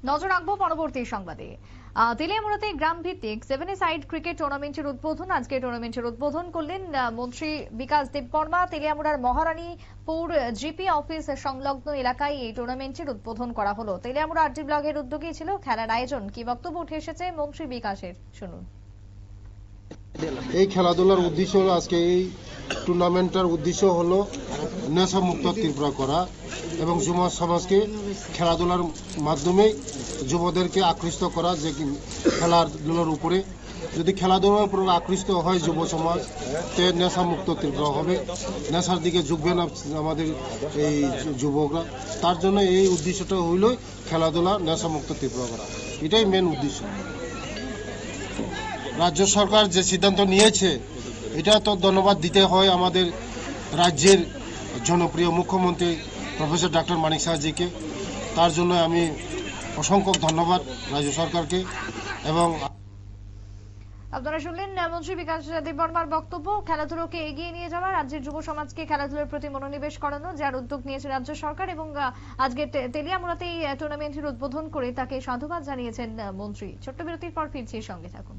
নজর রাখবো পরবর্তী সংবাদে। তেলিয়ামুড়াতে গ্রাম ভিত্তিক 7-a-সাইড ক্রিকেট টুর্নামেন্টের উদ্বোধন। আজকে টুর্নামেন্টের উদ্বোধন করলেন মন্ত্রী বিকাশ দেববর্মা। তেলিয়ামুড়ার মহারানীপুর জিপি অফিস সংলগ্ন এলাকায় এই টুর্নামেন্টের উদ্বোধন করা হলো। তেলিয়ামুড়া আরডি ব্লগের উদ্যোগেই ছিল খেলার আয়োজন। কি বক্তব্য উঠে এসেছে মন্ত্রী বিকাশের, শুনুন। এই খেলাধুলার উদ্দেশ্য হলো, আজকে এই টুর্নামেন্টের উদ্দেশ্য হলো নেশা মুক্ত ত্রিপুরা করা এবং যুব সমাজকে খেলাধুলার মাধ্যমে যুবদেরকে আকৃষ্ট করা। যে খেলাধুলার উপরে যদি খেলাধুলার উপর আকৃষ্ট হয় যুব সমাজ, তে নেশা মুক্ত ত্রিপুরা হবে, নেশার দিকে ঝুঁকবে না আমাদের এই যুবকরা। তার জন্য এই উদ্দেশ্যটা হইল খেলাধুলা নেশা মুক্ত ত্রিপুরা করা, এটাই মেন উদ্দেশ্য। রাজ্য সরকার যে সিদ্ধান্ত নিয়েছে, এটা তো ধন্যবাদ দিতে হয় আমাদের রাজ্যের জনপ্রিয় মুখ্যমন্ত্রী প্রফেসর ডক্টর মানিক সাহাজিকে। তার জন্য আমি অসংখ্য ধন্যবাদ রাজ্য সরকারকে। এবং আপনারা শুনলেন মন্ত্রী বিকাশ দেববর্মার বক্তব্য। খেলাধুলোকে এগিয়ে নিয়ে যাওয়া, রাজ্যের যুব সমাজকে খেলাধুলার প্রতি মনোনিবেশ করানো, যার উদ্যোগ নিয়েছে রাজ্য সরকার, এবং আজকে তেলিয়ামুড়াতে এই টুর্নামেন্টের উদ্বোধন করে তাকে সাধুবাদ জানিয়েছেন মন্ত্রী। ছোট্ট বিরতির পর ফিরছি, সঙ্গে থাকুন।